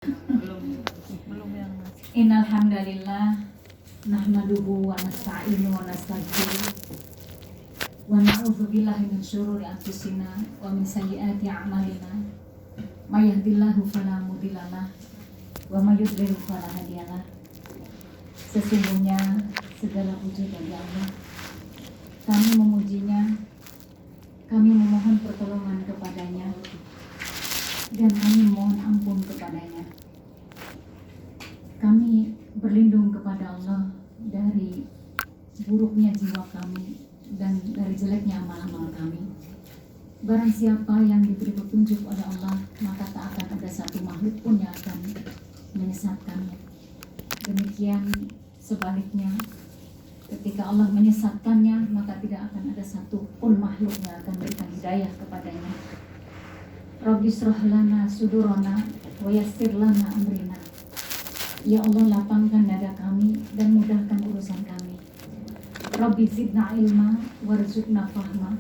belum yang Innal hamdalillah nahmaduhu wa nasta'inuhu wa nastaghfiruh wa na'udzu billahi min syururi anfusina wa min sayyiati a'malina. May yahdihillahu fala mudhillalah wa may yudlil fala hadiyalah. Sesungguhnya segala puji bagi Allah. Kami memujinya, kami memohon pertolongan kepadanya, dan kami mohon ampun kepadanya. Kami berlindung kepada Allah dari buruknya jiwa kami dan dari jeleknya amal-amal kami. Barang siapa yang diberi petunjuk oleh Allah, maka tak akan ada satu makhluk pun yang akan menyesatkan. Demikian sebaliknya, ketika Allah menyesatkannya, maka tidak akan ada satu pun makhluk yang akan memberikan hidayah kepadanya. Rabbi shrah lana sudurana wa yassir lana amrina. Ya Allah, lapangkan dada kami dan mudahkan urusan kami. Rabbi zidna ilma warzuqna fahma.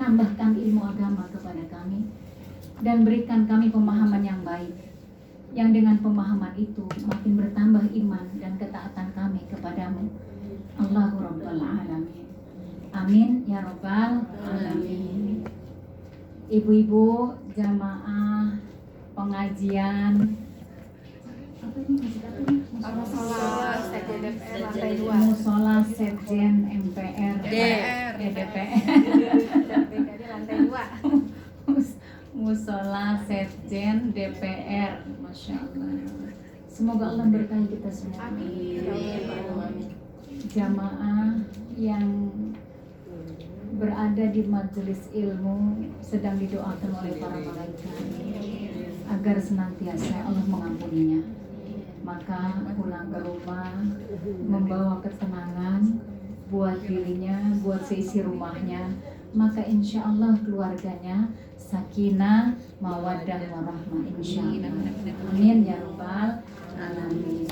Tambahkan ilmu agama kepada kami dan berikan kami pemahaman yang baik, yang dengan pemahaman itu makin bertambah iman dan ketaatan kami kepadamu. Allahu Rabbal Alamin. Amin ya Rabbal Alamin. Ibu-ibu jamaah pengajian Musola Sekjen MPR DPR lantai 2. Musola Sekjen DPR. Masya Allah. Semoga Allah berkahi kita semua. Amin. Jamaah yang berada di majelis ilmu sedang didoakan oleh para malaikat agar senantiasa Allah mengampuninya. Maka pulang ke rumah membawa ketenangan buat dirinya, buat seisi rumahnya. Maka insya Allah keluarganya sakinah, mawaddah, warahmah insya Allah. Amin ya Rabbal Alamin.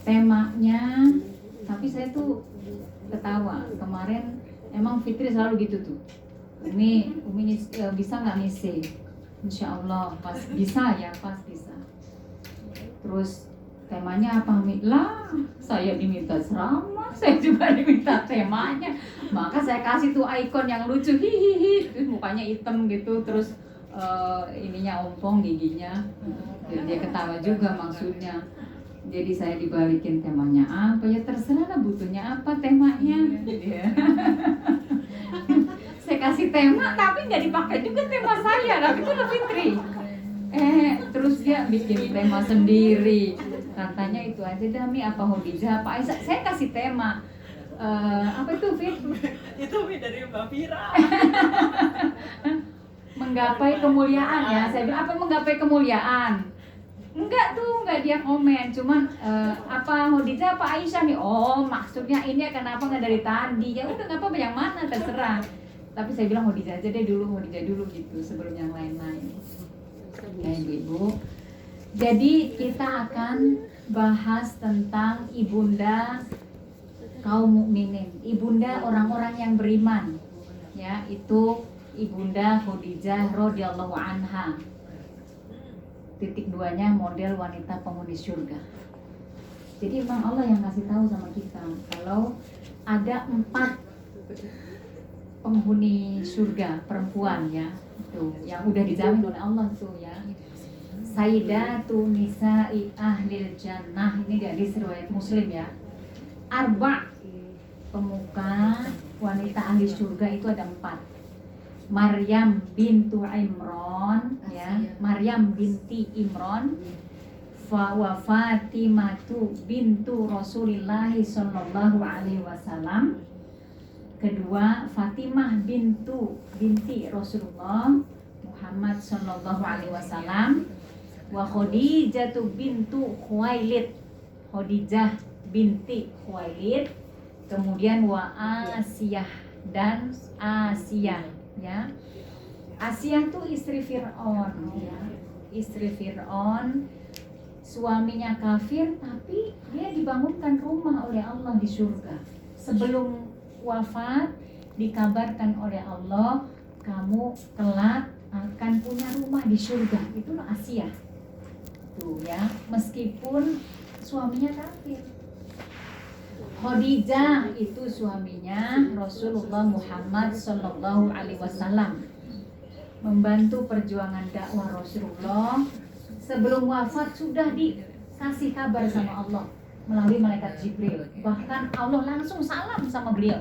Temanya, tapi saya tuh ketawa kemarin. Emang Fitri selalu gitu tuh. Umi bisa nggak ngisi? Insya Allah pas bisa ya, pas bisa. Terus temanya apa, Mi? Lah, saya diminta ceramah, saya juga diminta temanya. Maka saya kasih tuh ikon yang lucu, hihihi, terus mukanya hitam gitu, terus ininya ompong giginya. Jadi dia ketawa juga maksudnya. Jadi saya dibalikin temanya apa, ya terserah lah butuhnya apa temanya. Ya. Saya kasih tema tapi nggak dipakai juga tema saya, tapi itu lebih Fitri. Terus dia bikin tema sendiri. Katanya itu aja Dami, apa Hodijah, apa Aisyah. Saya kasih tema apa itu Fit? Itu dari Mbak Fira. Menggapai kemuliaan ya. Saya bilang apa menggapai kemuliaan? Enggak tuh, enggak dia komen. Cuman apa Hodijah apa Aisyah nih? Oh maksudnya ini kenapa nggak dari tadi? Ya udah nggak apa-apa, yang mana terserah. Tapi saya bilang Hodijah aja deh dulu, Hodijah dulu gitu sebelum yang lain-lain. Ya ibu-ibu. Jadi kita akan bahas tentang ibunda kaum mukminin, ibunda orang-orang yang beriman. Ya, itu ibunda Khadijah radhiyallahu anha. Titik 2-nya model wanita penghuni surga. Jadi memang Allah yang kasih tahu sama kita kalau ada 4 penghuni surga perempuan ya, itu yang udah dijamin oleh Allah tuh ya. Sayyidatu nisa'i ahlil jannah, ini dari riwayat Muslim ya. Arba, pemuka wanita ahli surga itu ada 4. Maryam bintu Imran ya, Maryam binti Imran, wa Fatimatu bintu Rasulillah sallallahu alaihi wasallam. Kedua, Fatimah binti Rasulullah Muhammad sallallahu alaihi wasallam. Wa Khadijatu bintu Khuwailid, Khadijah binti Khuwailid. Kemudian wa Asiyah dan Asiyah ya. Asiyah tuh istri Fir'aun ya. Istri Fir'aun, suaminya kafir tapi dia dibangunkan rumah oleh Allah di surga. Sebelum wafat dikabarkan oleh Allah, kamu kelak akan punya rumah di surga. Itulah Asiyah. gitu ya, meskipun suaminya kafir. Khadijah itu suaminya Rasulullah Muhammad Sallallahu Alaihi Wasallam, membantu perjuangan dakwah Rasulullah. Sebelum wafat sudah dikasih kabar sama Allah melalui malaikat Jibril. Bahkan Allah langsung salam sama beliau,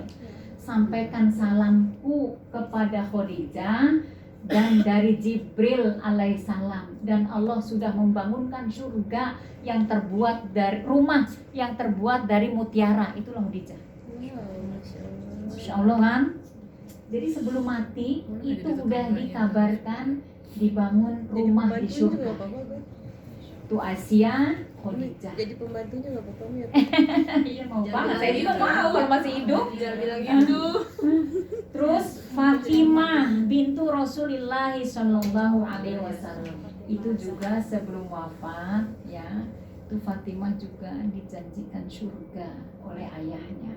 sampaikan salamku kepada Khadijah dan dari Jibril alaihissalam, dan Allah sudah membangunkan surga yang terbuat dari rumah yang terbuat dari mutiara. Itulah Khadijah. Masya Allah kan. Jadi sebelum mati itu udah dikabarkan dibangun rumah di surga. Tuh Asia, Khadijah. Jadi pembantunya nggak apa-apa ya? Iya mau banget. Saya juga mau kalau masih hidup. Jangan bilang gitu. Terus Fatimah bintu Rasulullah Sallallahu Alaihi Wasallam itu juga sebelum wafat ya, itu Fatimah juga dijanjikan surga oleh ayahnya.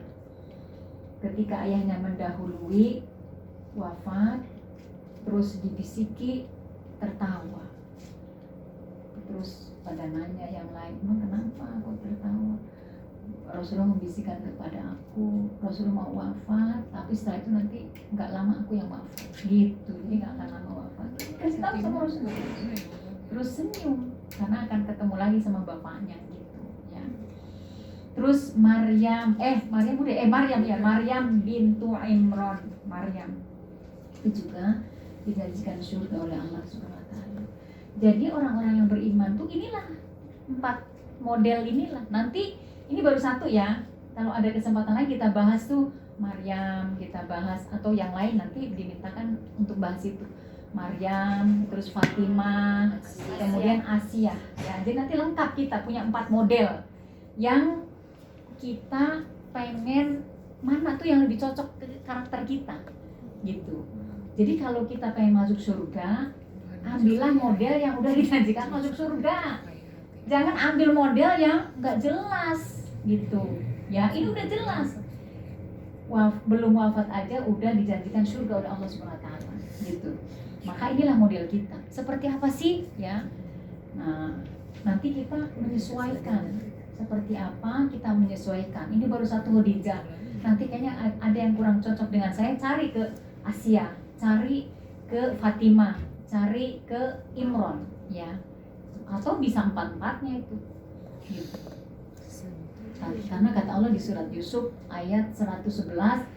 Ketika ayahnya mendahului wafat, terus dibisiki, tertawa. Terus pada nanya yang lain, "Emang kenapa kok tertawa?" Rasulullah membisikkan kepada aku, Rasulullah mau wafat, tapi setelah itu nanti nggak lama aku yang wafat, gitu. Jadi nggak akan lama wafat. Kasih tahu sama Rasulullah. Terus senyum karena akan ketemu lagi sama bapaknya, gitu ya. Terus Maryam bintu Imran, Maryam itu juga dijanjikan surga oleh Allah Subhanahu Wa Taala. Jadi orang-orang yang beriman tuh inilah 4 model inilah. Nanti ini baru satu ya. Kalau ada kesempatan lagi kita bahas tuh Maryam, kita bahas atau yang lain nanti dimintakan untuk bahas itu. Maryam, terus Fatimah, kemudian Asia. Ya, jadi nanti lengkap kita punya 4 model yang kita pengen mana tuh yang lebih cocok ke karakter kita, gitu. Jadi kalau kita pengen masuk surga, ambillah model yang udah dijanjikan masuk surga. Jangan ambil model yang nggak jelas, gitu. Ya, ini udah jelas. Belum wafat aja udah dijanjikan surga oleh Allah Subhanahu Wa Taala, gitu. Maka inilah model kita. Seperti apa sih, ya? Nah, nanti kita menyesuaikan. Seperti apa kita menyesuaikan. Ini baru satu Khadijah. Nanti kayaknya ada yang kurang cocok dengan saya, cari ke Asia, cari ke Fatimah, cari ke Imron, ya. Atau bisa 4-4-nya itu. Gitu. Karena kata Allah di surat Yusuf ayat 111,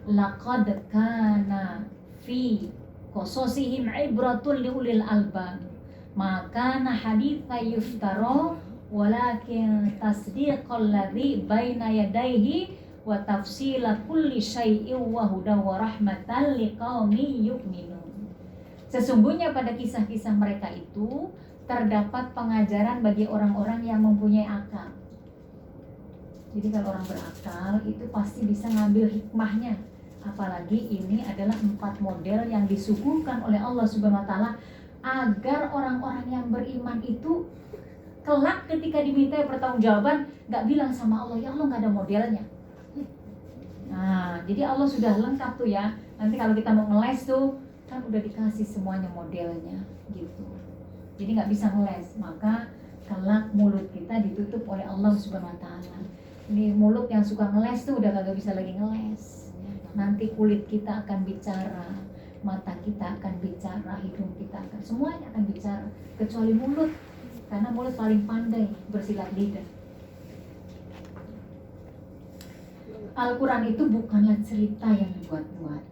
laqad kana fi qasasihim ibratun liulil albab, maka haditsa yuftara walakin tasdiqal ladzi baina yadayhi wa tafsila kulli syai'in wa hudan wa rahmatan liqaumin yu'minun. Sesungguhnya pada kisah-kisah mereka itu terdapat pengajaran bagi orang-orang yang mempunyai akal. Jadi kalau orang berakal itu pasti bisa ngambil hikmahnya. Apalagi ini adalah 4 model yang disuguhkan oleh Allah Subhanahu Wa Taala agar orang-orang yang beriman itu kelak ketika diminta pertanggungjawaban nggak bilang sama Allah, ya Allah nggak ada modelnya. Nah, jadi Allah sudah lengkap tuh ya. Nanti kalau kita mau ngeles tuh kan udah dikasih semuanya modelnya, gitu. Jadi nggak bisa ngeles, maka kelak mulut kita ditutup oleh Allah Subhanahu Wa Taala. Ini mulut yang suka ngeles tuh udah kagak bisa lagi ngeles. Nanti kulit kita akan bicara, mata kita akan bicara, hidung kita akan, semuanya akan bicara, kecuali mulut, karena mulut paling pandai bersilat lidah. Al-Quran itu bukanlah cerita yang dibuat-buat,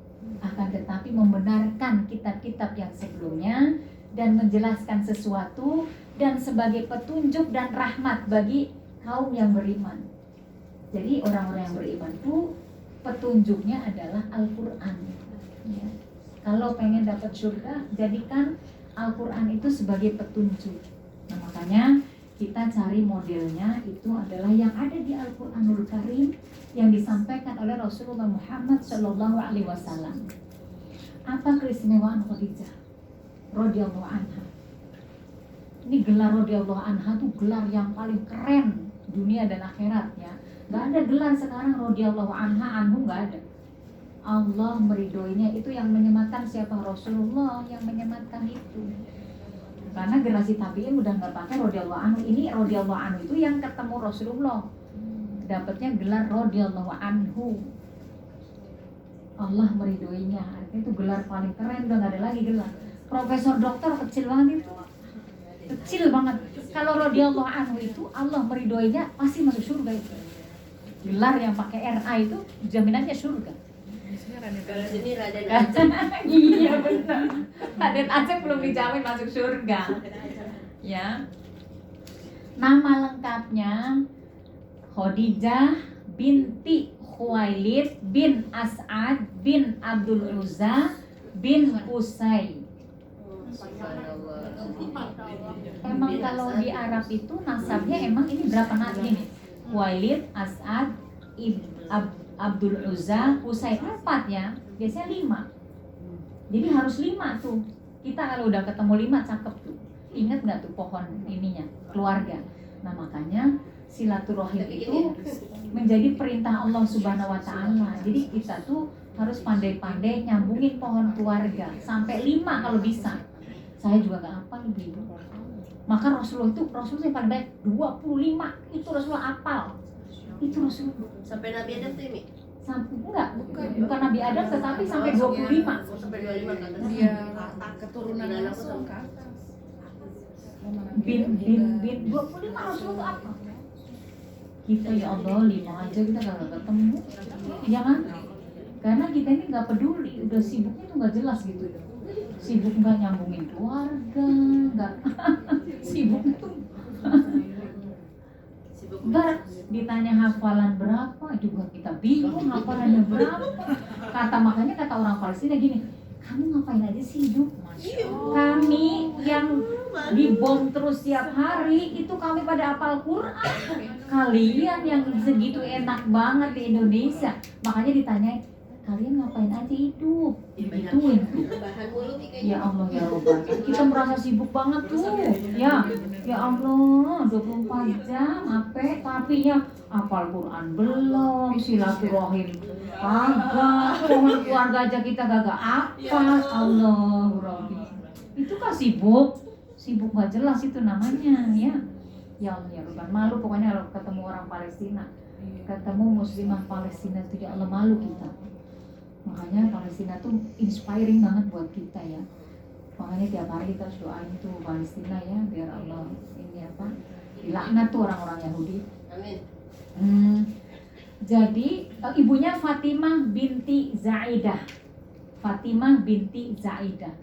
akan tetapi membenarkan kitab-kitab yang sebelumnya dan menjelaskan sesuatu dan sebagai petunjuk dan rahmat bagi kaum yang beriman. Jadi orang-orang yang beriman itu petunjuknya adalah Al-Quran. Ya. Kalau pengen dapat surga, jadikan Al-Quran itu sebagai petunjuk. Nah, makanya kita cari modelnya itu adalah yang ada di Al-Quranul Karim yang disampaikan oleh Rasulullah Muhammad Sallallahu Alaihi Wasallam. Apa keistimewaan Khadijah radhiyallahu anha? Ini gelar radhiyallahu anha tuh gelar yang paling keren dunia dan akhirat, ya. Gak ada gelar sekarang radhiyallahu anha, anhu gak ada. Allah meridhoinya, itu yang menyematkan siapa? Rasulullah yang menyematkan itu. Karena generasi tabi'in udah nggak pakai radhiyallahu anhu. Ini radhiyallahu anhu itu yang ketemu Rasulullah, dapatnya gelar radhiyallahu anhu. Allah meridhoinya, artinya itu gelar paling keren, udah nggak ada lagi gelar. Profesor doktor kecil banget itu, kecil banget. Kalau radhiyallahu anhu itu Allah meridhoinya pasti masuk surga itu. Gelar yang pakai RA itu jaminannya surga. Kalau sini Raden Aceh. Iya benar. Raden Aceh belum dijamin masuk surga. Ya. Nama lengkapnya Khadijah binti Khuwailid bin As'ad bin Abdul Uzza bin Qusay. Emang kalau di Arab itu nasabnya emang ini berapa nabi nih? Khuwailid, As'ad, Abdul Uzza, Qusay 4 ya. Biasanya 5. Jadi harus 5 tuh. Kita kalau udah ketemu 5 cakep tuh. Ingat nggak tuh pohon ininya, keluarga. Nah makanya silaturahim itu menjadi perintah Allah Subhanahu wa taala. Jadi kita tuh harus pandai-pandai nyambungin pohon keluarga sampai 5 kalau bisa. Saya juga nggak hafal ibu. Maka Rasul yang paling baik 25 itu Rasulullah hafal. Itu Rasulullah. Sampai Nabi Adam tuh ini? Sampai bukan Nabi Adam tetapi sampai 25. Sampai 25 ke atas. Dia keturunan langsung ke atas. Bin 25 Rasulullah apa? Kita ya Allah 5 aja kita gak ketemu, ya kan? Karena kita ini nggak peduli, udah sibuknya tuh nggak jelas gitu. Sibuk nggak nyambungin keluarga, nggak sibuk tuh. Ntar ditanya hafalan berapa juga kita bingung hafalannya berapa. Makanya kata orang Palestina gini, kamu ngapain aja sih hidup? Kami yang dibom terus tiap hari itu kami pada hafal Quran. Kalian yang segitu enak banget di Indonesia. Makanya ditanya, kalian ngapain aja hidup? Gituin tuh. Ya Allah ya Rabbah. Kita merasa sibuk banget tuh. Ya Allah, 24 jam tapinya hafal Quran belum, silaturahim kagak, pohon keluarga aja kita kagak hafal. Allah Rabbi. Itu kan sibuk gak jelas itu namanya ya. Ya Allah ya Rabbah. Malu pokoknya kalau ketemu orang Palestina, ketemu muslimah Palestina itu ya Allah malu kita. Makanya Palestina tuh inspiring banget buat kita ya. Makanya tiap hari kita harus doain tuh Palestina ya, biar Allah ini dilaknat tuh orang-orang Yahudi. Amin. Jadi ibunya Fatimah binti Zaidah. Fatimah binti Zaidah.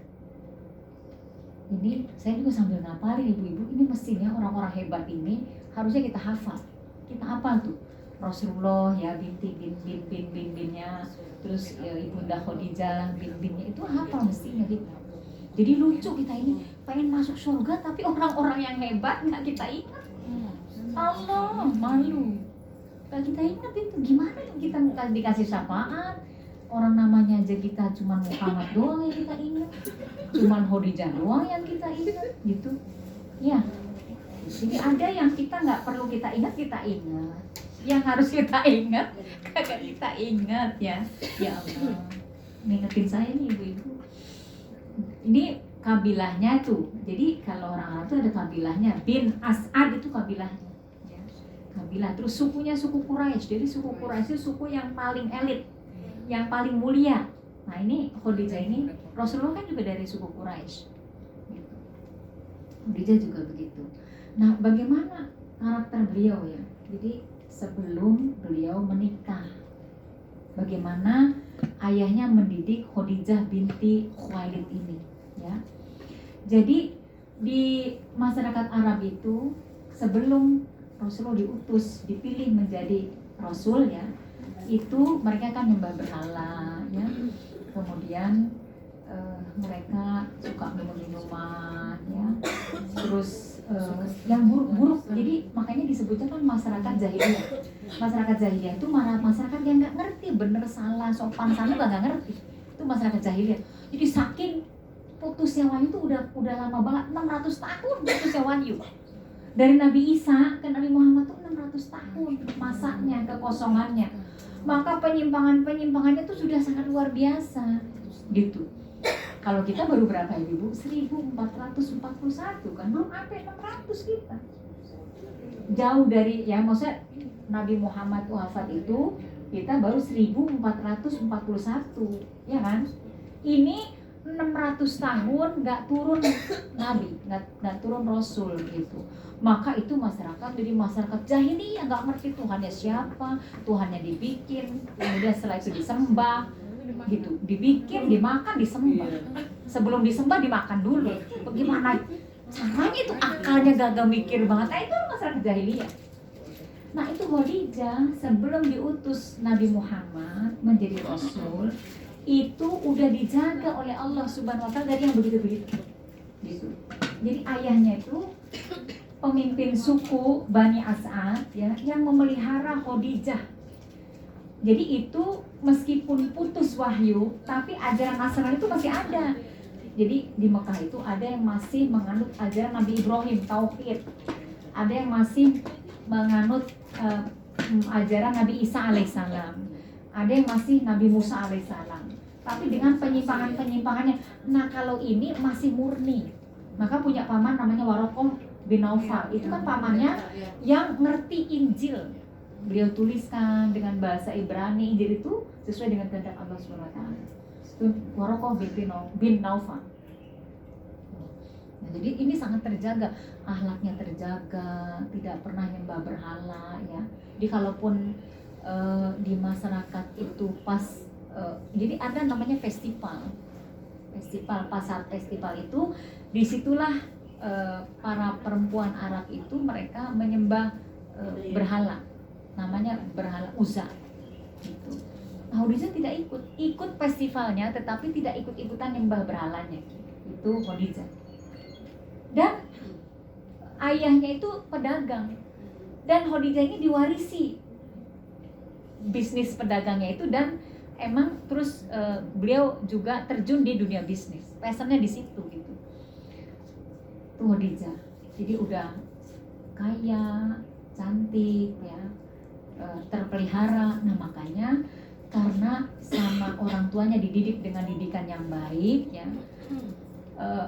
Ini saya juga sambil ngapalin ibu-ibu. Ini mestinya orang-orang hebat ini harusnya kita hafal. Kita hafal tuh Rasulullah ya binnya, terus ya, ibunda Khadijah binnya itu hafal mestinya kita. Jadi lucu kita ini pengen masuk surga tapi orang-orang yang hebat nggak kita ingat. Allah malu. Nggak kita ingat itu gimana kita dikasih syafaat. Orang namanya aja kita cuma Muhammad doang yang kita ingat, cuma Khadijah doang yang kita ingat gitu. Ya. Jadi ada yang kita nggak perlu kita ingat. Yang harus kita ingat kagak kita ingat ya. Ya Allah. Ngingetin saya nih ibu-ibu. Ini kabilahnya tuh. Jadi kalau orang Arab tuh ada kabilahnya. Bin As'ad itu kabilahnya. Ya. Kabilah. Terus sukunya suku Quraisy. Jadi suku Quraisy itu suku yang paling elit, yang paling mulia. Nah ini Khadijah ini Rasulullah kan juga dari suku Quraisy. Gitu. Khadijah juga begitu. Nah bagaimana karakter beliau ya? Jadi sebelum beliau menikah, bagaimana ayahnya mendidik Khadijah binti Khuwailid ini ya. Jadi di masyarakat Arab itu sebelum Rasulullah diutus, dipilih menjadi Rasul ya, itu mereka kan menyembah berhala ya. Kemudian mereka suka minum-minuman ya. Terus yang buruk-buruk. Jadi makanya disebutnya kan masyarakat jahiliyah. Masyarakat jahiliyah itu masyarakat yang nggak ngerti bener salah, sopan santun nggak ngerti. Itu masyarakat jahiliyah. Jadi saking putusnya wahyu itu udah lama banget, 600 tahun putusnya wahyu. Dari Nabi Isa ke Nabi Muhammad tuh 600 tahun masanya, kekosongannya. Maka penyimpangannya itu sudah sangat luar biasa gitu. Kalau kita baru berapa Ibu? 1441 kan, belum sampai 600 kita. Jauh dari, ya maksudnya Nabi Muhammad wafat itu kita baru 1441, ya kan? Ini 600 tahun nggak turun Nabi, nggak turun Rasul gitu. Maka itu masyarakat jadi masyarakat jahiliyah, nggak ngerti Tuhannya siapa, Tuhannya dibikin, kemudian setelah itu disembah, gitu, dibikin, dimakan, disembah. Sebelum disembah dimakan dulu. Bagaimana caranya itu akalnya gagal mikir banget. Nah itu masyarakat jahiliyah. Nah itu Khadijah sebelum diutus Nabi Muhammad menjadi Rasul itu udah dijaga oleh Allah Subhanahu Wa Taala dari yang begitu-begitu. Gitu. Jadi ayahnya itu pemimpin suku Bani As'ad ya yang memelihara Khadijah. Jadi itu meskipun putus wahyu, tapi ajaran Nasrani itu masih ada. Jadi di Mekah itu ada yang masih menganut ajaran Nabi Ibrahim, tauhid. Ada yang masih menganut ajaran Nabi Isa alaihissalam. Ada yang masih Nabi Musa alaihissalam. Tapi dengan penyimpangan-penyimpangannya. Nah kalau ini masih murni. Maka punya paman namanya Warokoh bin Naufal. Itu kan pamannya yang ngerti Injil. Beliau tuliskan dengan bahasa Ibrani. Injil itu sesuai dengan kehendak Allah SWT. Itu Warokoh bin Naufal. Nah, jadi ini sangat terjaga, akhlaknya terjaga, tidak pernah nyembah berhala ya. Jadi kalaupun di masyarakat itu pas jadi ada namanya festival pasar festival itu, disitulah para perempuan Arab itu mereka menyembah berhala, namanya berhala Uzza gitu. Nah, Khadijah tidak ikut festivalnya, tetapi tidak ikut-ikutan nyembah berhalanya. Itu Khadijah. Dan ayahnya itu pedagang, dan Khadijah ini diwarisi bisnis pedagangnya itu, dan emang terus beliau juga terjun di dunia bisnis, passionnya di situ gitu. Itu Khadijah. Jadi udah kaya, cantik ya, terpelihara. Nah makanya karena sama orang tuanya dididik dengan didikan yang baik ya,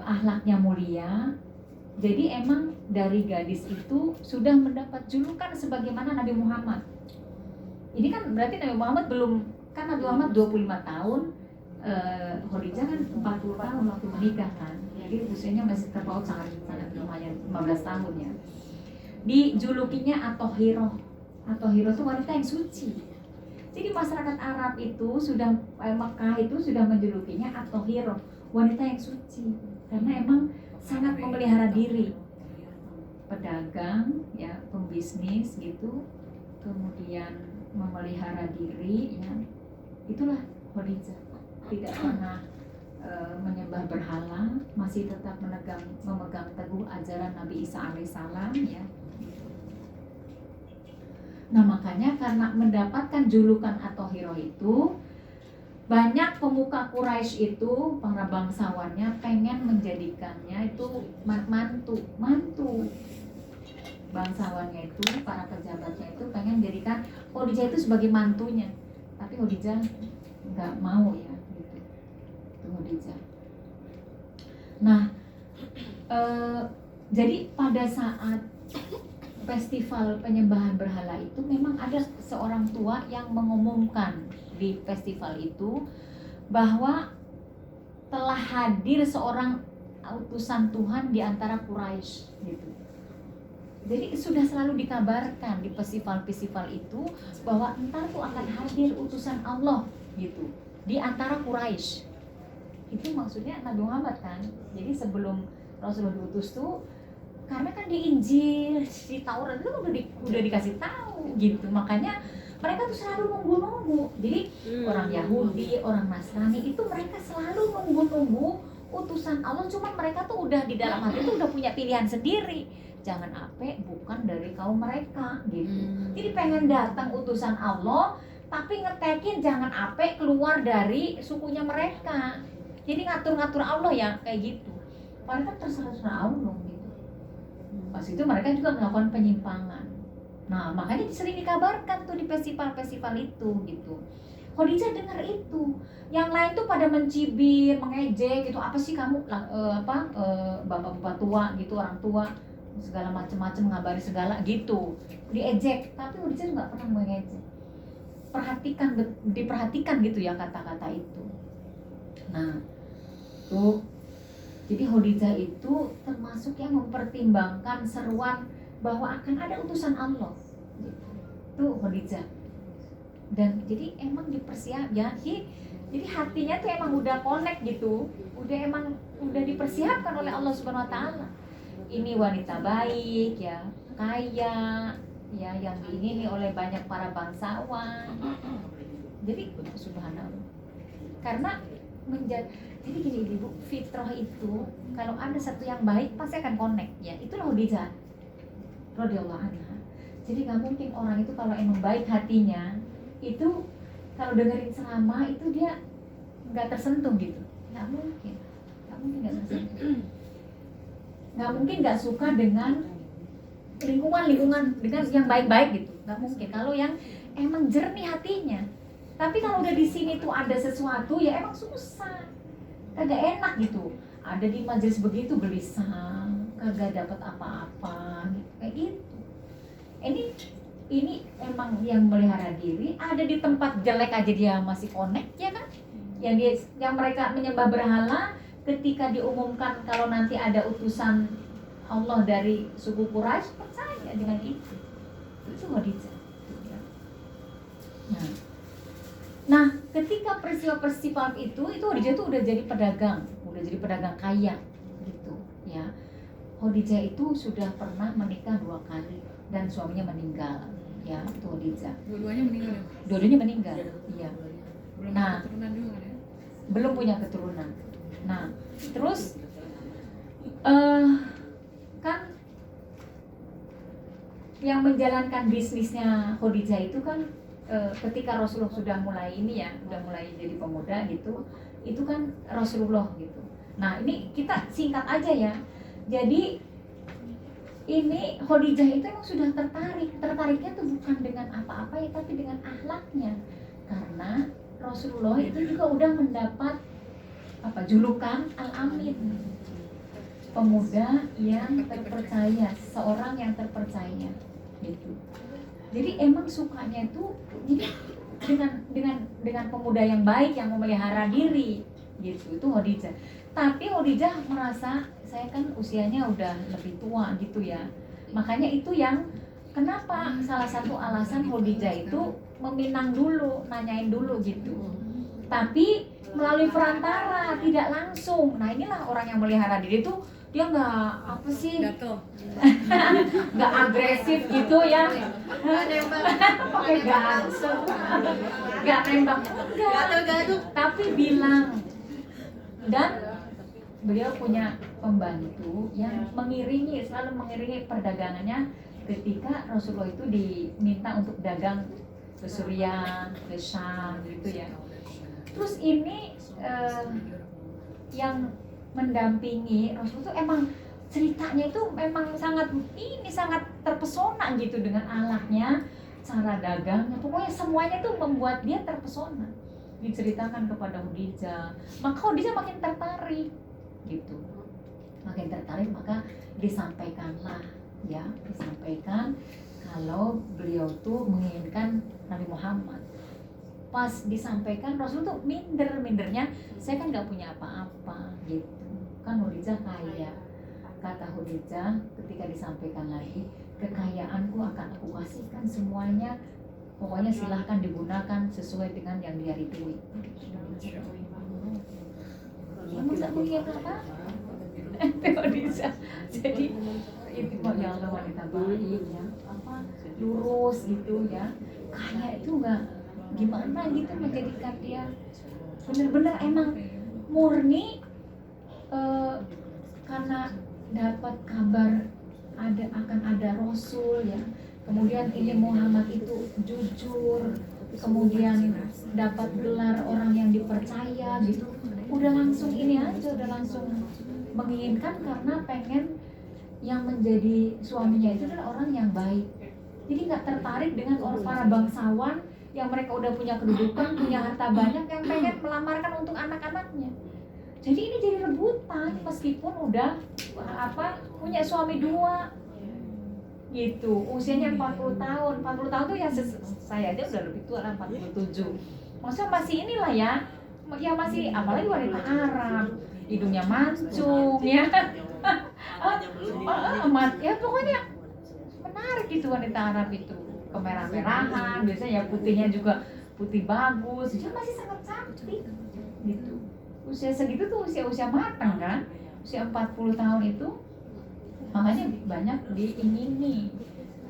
akhlaknya mulia. Jadi emang dari gadis itu sudah mendapat julukan sebagaimana Nabi Muhammad. Ini kan berarti Nabi Muhammad belum, kan Nabi Muhammad 25 tahun, Khadijah kan 40 tahun waktu menikah kan. Jadi usianya masih terpaut sangat lumayan, 15 tahun ya. Dijulukinya At-Tahirah. At-Tahirah itu wanita yang suci. Jadi masyarakat Arab itu sudah, Mekah itu sudah menjulukinya At-Tahirah, wanita yang suci. Karena emang sangat memelihara diri, pedagang ya, pembisnis gitu, kemudian memelihara diri ya. Itulah Khadijah, tidak pernah menyembah berhala, masih tetap memegang teguh ajaran Nabi Isa alaihissalam ya. Nah makanya karena mendapatkan julukan At-Tahirah itu, banyak pemuka Quraisy itu, para bangsawannya pengen menjadikannya itu mantu. Bangsawannya itu, para pejabatnya itu pengen menjadikan Khadijah itu sebagai mantunya. Tapi Khadijah nggak mau ya gitu. Itu Khadijah. Nah, jadi pada saat festival penyembahan berhala itu memang ada seorang tua yang mengumumkan di festival itu bahwa telah hadir seorang utusan Tuhan di antara Quraisy gitu. Jadi sudah selalu dikabarkan di festival-festival itu bahwa entar tuh akan hadir utusan Allah gitu di antara Quraisy. Itu maksudnya Nabi Muhammad kan. Jadi sebelum Rasulullah diutus tuh, karena kan di Injil, di Taurat itu udah dikasih tahu gitu. Makanya mereka tuh selalu nunggu-nunggu. Jadi orang Yahudi, orang Nasrani itu mereka selalu nunggu-nunggu utusan Allah. Cuma mereka tuh udah di dalam hati tuh udah punya pilihan sendiri. Jangan ape bukan dari kaum mereka gitu. Jadi pengen datang utusan Allah, tapi ngetekin jangan ape keluar dari sukunya mereka. Jadi ngatur-ngatur Allah ya kayak gitu. Padahal kan terserah Allah gitu. Pas itu mereka juga melakukan penyimpangan. Nah makanya sering dikabarkan tuh di festival-festival itu gitu. Khadijah dengar itu. Yang lain tuh pada mencibir, mengejek gitu, apa sih kamu bapak-bapak tua gitu, orang tua segala macam-macam ngabari segala gitu, diejek. Tapi Khadijah nggak pernah mengejek. Diperhatikan gitu ya kata-kata itu. Nah, tuh jadi Khadijah itu termasuk yang mempertimbangkan seruan bahwa akan ada utusan Allah. Tuh Khadijah. Dan jadi emang dipersiap ya. Jadi hatinya tuh emang udah connect gitu. Udah dipersiapkan oleh Allah Subhanahu wa taala. Ini wanita baik ya, kaya ya, yang diingini oleh banyak para bangsawan. Jadi subhanallah. Karena jadi gini Ibu, fitrah itu kalau ada satu yang baik pasti akan connect ya. Itulah Khadijah radhiyallahu anha. Jadi nggak mungkin orang itu kalau emang baik hatinya itu kalau dengerin ceramah itu dia nggak tersentuh gitu. Nggak mungkin nggak tersentuh. Nggak mungkin nggak suka dengan lingkungan dengan yang baik-baik gitu. Nggak mungkin. Kalau yang emang jernih hatinya. Tapi kalau udah di sini tuh ada sesuatu ya emang susah, kagak enak gitu. Ada di majelis begitu gelisah, kagak dapat apa-apa, gitu. Kayak gitu. Ini emang yang melihara diri. Ada di tempat jelek aja dia masih connect ya kan? Yang mereka menyembah berhala, ketika diumumkan kalau nanti ada utusan Allah dari suku Quraisy, percaya dengan itu. Itu Khadijah. Nah, ketika peristiwa itu Khadijah tuh udah jadi pedagang kaya gitu ya. Khadijah itu sudah pernah menikah 2 kali dan suaminya meninggal ya, itu Khadijah. Dua-duanya meninggal. Iya. Nah, belum punya keturunan. Nah, terus kan yang menjalankan bisnisnya Khadijah itu kan ketika Rasulullah sudah mulai jadi pemuda gitu, itu kan Rasulullah gitu. Nah ini kita singkat aja ya. Jadi ini Khadijah itu emang sudah tertariknya tuh bukan dengan apa-apa ya, tapi dengan akhlaknya. Karena Rasulullah itu juga udah mendapat julukan Al-Amin, pemuda yang terpercaya, seorang yang terpercaya gitu. Jadi emang sukanya itu dengan pemuda yang baik yang memelihara diri gitu, itu Khadijah. Tapi Khadijah merasa saya kan usianya udah lebih tua gitu ya. Makanya itu yang kenapa salah satu alasan Khadijah itu meminang dulu, nanyain dulu gitu. Tapi melalui perantara, tidak langsung. Nah inilah orang yang melihara diri itu dia nggak nggak agresif gitu ya, pakai gas, nggak nembak enggak, tapi bilang. Dan beliau punya pembantu yang selalu mengiringi perdagangannya ketika Rasulullah itu diminta untuk dagang ke Suriah, ke Syam gitu ya. Terus ini yang mendampingi Rasulullah itu emang ceritanya itu memang sangat terpesona gitu dengan anaknya, cara dagangnya, pokoknya semuanya tuh membuat dia terpesona. Diceritakan kepada Khadijah, maka Khadijah makin tertarik gitu. Maka disampaikan kalau beliau tuh menginginkan Nabi Muhammad. Pas disampaikan Rasul tuh mindernya, saya kan nggak punya apa-apa gitu kan, Khadijah kaya. Kata Khadijah ketika disampaikan lagi, kekayaanku akan aku kasihkan semuanya, pokoknya silahkan digunakan sesuai dengan yang dia ridhoi. Kamu tak punya apa-apa? Khadijah. Jadi itu ya Allah, wanita baik ya, lurus gitu ya, kaya itu nggak gimana gitu menjadikan dia benar-benar emang murni karena dapat kabar akan ada Rasul ya, kemudian ini Muhammad itu jujur, kemudian dapat gelar orang yang dipercaya gitu, udah langsung menginginkan karena pengen yang menjadi suaminya itu adalah orang yang baik. Jadi nggak tertarik dengan para bangsawan yang mereka udah punya kedudukan, punya harta banyak, yang pengen melamarkan untuk anak-anaknya. Jadi ini jadi rebutan meskipun udah punya suami 2 gitu, usianya 40 tahun. 40 tahun tuh ya saya aja udah lebih tua lah, 47. Maksudnya masih inilah ya masih, apalagi wanita Arab, hidungnya mancung ya. Ya pokoknya menarik gitu wanita Arab itu, kemerah-merahan, biasanya ya putihnya juga putih bagus, dia masih sangat cantik gitu. Usia segitu tuh usia matang kan, usia 40 tahun itu makanya banyak diingini,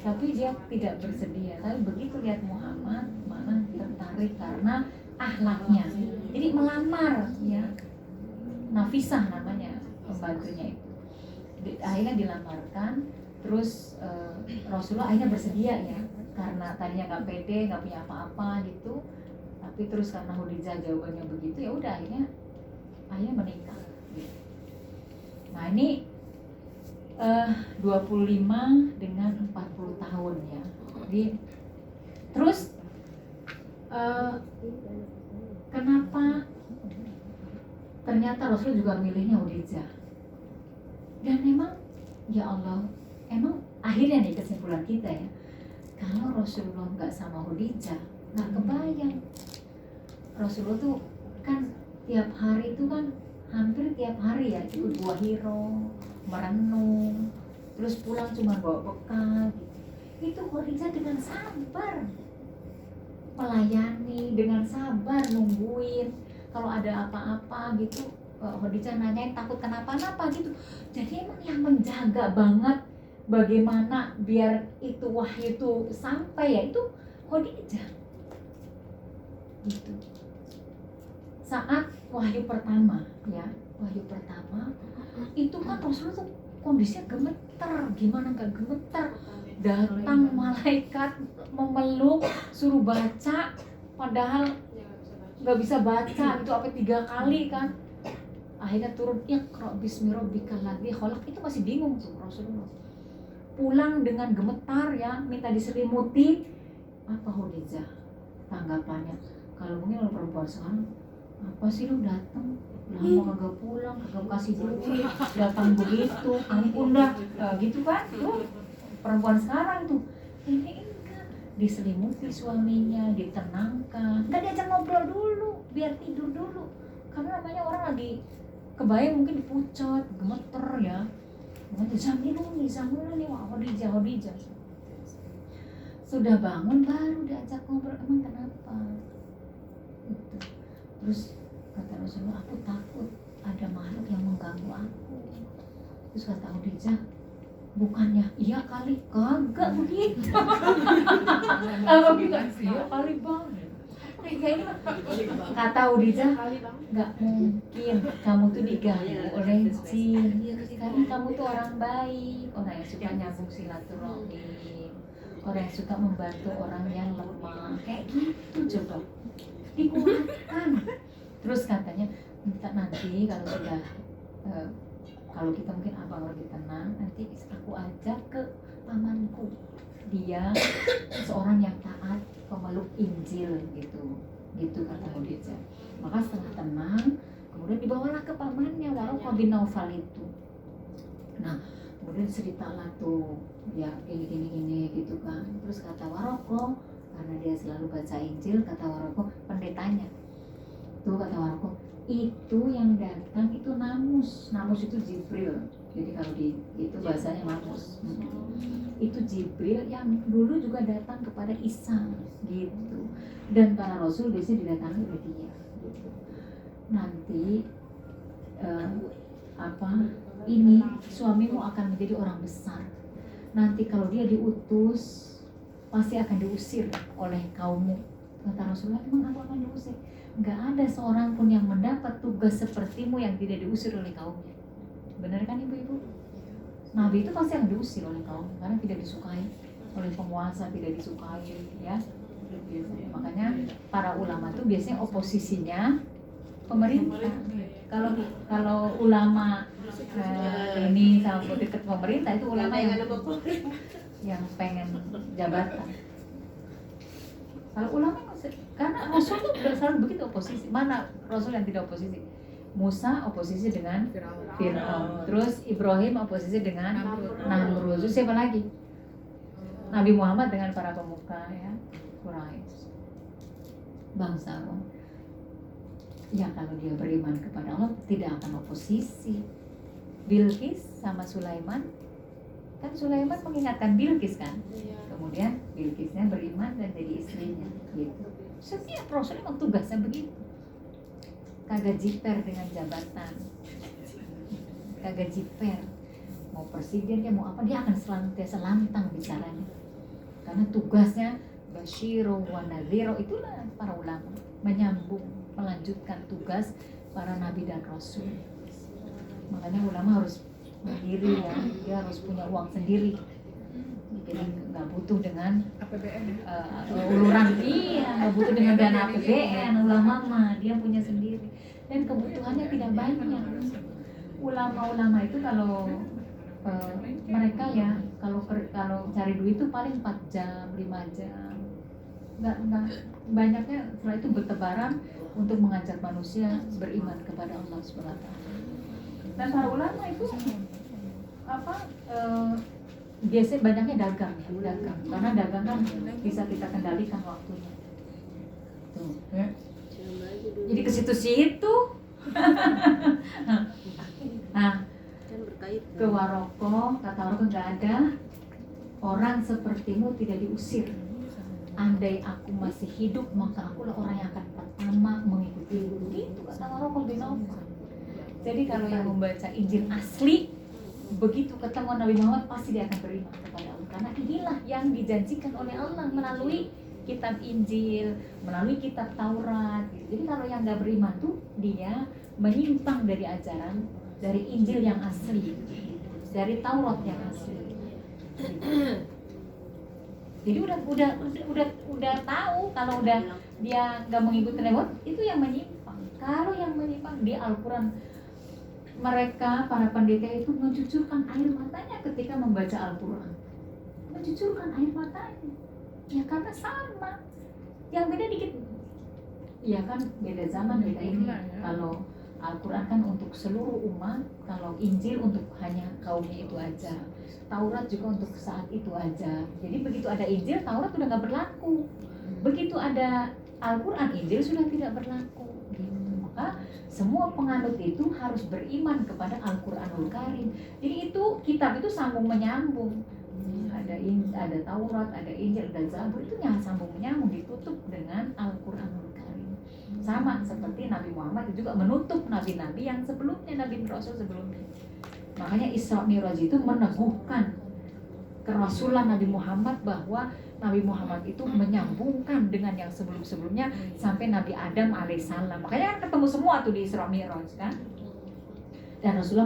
tapi dia tidak bersedia. Tapi begitu lihat Muhammad malah tertarik karena akhlaknya, jadi melamar ya. Nafisah namanya pembantunya itu, akhirnya dilamarkan. Terus Rasulullah akhirnya bersedia ya, karena tadinya nggak pede, nggak punya apa-apa gitu. Tapi terus karena Khadijah jawabannya begitu, ya udah akhirnya menikah gitu. Nah ini 25 dengan 40 tahun ya. Jadi terus kenapa ternyata Rasul juga milihnya Khadijah? Dan memang ya Allah, emang akhirnya nih kesimpulan kita ya, kalau Rasulullah nggak sama Khadijah, nggak kebayang. Rasulullah tuh kan tiap hari itu kan hampir tiap hari ya ikut Gua Hiro, merenung, terus pulang cuma bawa bekal gitu. Itu Khadijah dengan sabar melayani, dengan sabar nungguin kalau ada apa-apa gitu. Khadijah nanyain takut kenapa-napa gitu. Jadi emang yang menjaga banget bagaimana biar itu wahyu itu sampai ya itu Khadijah gitu. Saat wahyu pertama ya, wahyu pertama itu kan Rasulullah tuh kondisinya gemeter, gimana nggak gemeter, datang malaikat memeluk suruh baca, padahal nggak bisa baca itu apa 3 kali kan. Akhirnya turun Iqra bismi rabbikal ladzi khalaq, itu masih bingung tuh Rasulullah. Pulang dengan gemetar ya, minta diselimuti. Apa Khadijah tanggapannya? Kalau mungkin kalau perempuan sekarang, apa sih lu datang lama kagak pulang, kagak kasih duit, datang begitu, ampun dah, gitu kan? Tuh perempuan sekarang tuh, ini enggak, diselimuti suaminya, ditenangkan, nggak diajak ngobrol dulu, biar tidur dulu, karena namanya orang lagi kebayang mungkin dipucot, gemeter ya, makanya Zamilun nih, wah Khadijah. Sudah bangun baru diajak ngobrol, emang kenapa? Gitu. Terus kata Rasulullah, aku takut ada makhluk yang mengganggu aku. Terus kata Khadijah, bukannya iya kali, kagak begitu. Apa gitu? Iya kali bang. Kata Khadijah, nggak mungkin kamu tuh diganggu oleh jin, karena kamu tuh orang baik, orang yang suka nyambung silaturahim, orang yang suka membantu orang yang lemah, kayak gitu coba dikuatkan. Terus katanya minta nanti kalau sudah kalau kita mungkin abang lagi tenang, nanti aku ajak ke pamanku, dia seorang yang taat, pemeluk Injil gitu kata Khadijah. Maka setelah tenang, kemudian dibawalah ke pamannya Waraqah bin Naufal itu. Nah kemudian ceritalah tuh ya gini gitu kan. Terus kata Waraqah, karena dia selalu baca Injil, kata Waraqah pendetanya tuh, kata Waraqah, itu yang datang itu namus itu Jibril. Jadi kalau itu bahasanya namus, itu Jibril yang dulu juga datang kepada Isa gitu. Dan para rasul biasanya didatangi oleh dia gitu. Nanti ini suamimu akan menjadi orang besar. Nanti kalau dia diutus pasti akan diusir oleh kaummu. Kata Rasulullah, emang aku akan diusir? Nggak ada seorang pun yang mendapat tugas sepertimu yang tidak diusir oleh kaumnya. Benar kan ibu-ibu? Nabi itu pasti akan diusir oleh kaum karena tidak disukai oleh penguasa, tidak disukai ya. Makanya para ulama itu biasanya oposisinya pemerintah. Kalau ulama ini sama dekat pemerintah, itu ulama yang pengen jabatan. Kalau ulama karena Rasul tuh selalu begitu oposisi. Mana Rasul yang tidak oposisi? Musa oposisi dengan Fir'aun. Terus Ibrahim oposisi dengan Namrud. Terus siapa lagi? Nabi Muhammad dengan para pemuka ya Quraisy. Bangsa Rom. Ya kalau dia beriman kepada Allah tidak akan oposisi. Bilqis sama Sulaiman, kan Sulaiman mengingatkan Bilqis kan, kemudian Bilqisnya beriman dan jadi istrinya gitu. Setiap Rasul memang tugasnya begitu, kagak jiper dengan jabatan, kagak jiper mau presiden ya mau apa, dia akan senantiasa lantang bicaranya karena tugasnya basyiro wa nadhiro. Itulah para ulama menyambung, melanjutkan tugas para nabi dan rasul. Makanya ulama harus mandiri ya, dia harus punya uang sendiri, jadi nggak butuh dengan APBN ya? uluran, iya nggak butuh dengan dana APBN. Ulama mah dia punya sendiri dan kebutuhannya tidak banyak. Ulama-ulama itu kalau mereka ya kalau cari duit itu paling 4 jam 5 jam, nggak banyaknya. Setelah itu bertebaran untuk mengajak manusia beriman kepada Allah Subhanahu wa Ta'ala. Dan para ulama itu biasanya banyaknya dagang, karena dagang kan bisa kita kendalikan waktunya. Tuh, ya. Jadi ke situ-situ. Nah, Kan berkait. ke Waroko, kata Waroko nggak ada orang sepertimu tidak diusir. Andai aku masih hidup maka akulah orang yang akan pertama mengikutimu. Gitu kata Waroko bin Nawfal. Jadi kalau yang membaca Injil asli, begitu ketemu Nabi Muhammad pasti dia akan beriman kepada Allah. Karena inilah yang dijanjikan oleh Allah melalui kitab Injil, melalui kitab Taurat. Jadi kalau yang nggak beriman tuh dia menyimpang dari ajaran, dari Injil yang asli, dari Taurat yang asli. Jadi udah tahu kalau udah dia nggak mengikuti lewat itu yang menyimpang. Kalau yang menyimpang di Al-Quran, mereka para pendeta itu mencucurkan air matanya ketika membaca Al-Quran, mencucurkan air matanya ya karena sama. Yang beda dikit ya kan, beda zaman beda ini. Kalau Al-Quran kan untuk seluruh umat, kalau Injil untuk hanya kaumnya itu aja, Taurat juga untuk saat itu aja. Jadi begitu ada Injil, Taurat udah nggak berlaku. Begitu ada Al-Quran, Injil sudah tidak berlaku gitu. Maka semua penganut itu harus beriman kepada Al-Quranul Karim. Jadi itu kitab itu sambung menyambung. Ada Taurat, ada Injil, ada Zabur, itu yang sambung menyambung, ditutup dengan Al-Quranul Karim. Sama seperti Nabi Muhammad juga menutup nabi-nabi yang sebelumnya, Nabi Rasul sebelumnya. Makanya Isra Mi'raj itu meneguhkan kerasulan Nabi Muhammad, bahwa Nabi Muhammad itu menyambungkan dengan yang sebelum-sebelumnya sampai Nabi Adam alaihissalam. Makanya kan ketemu semua tuh di Isra Mi'raj kan. Dan Rasulullah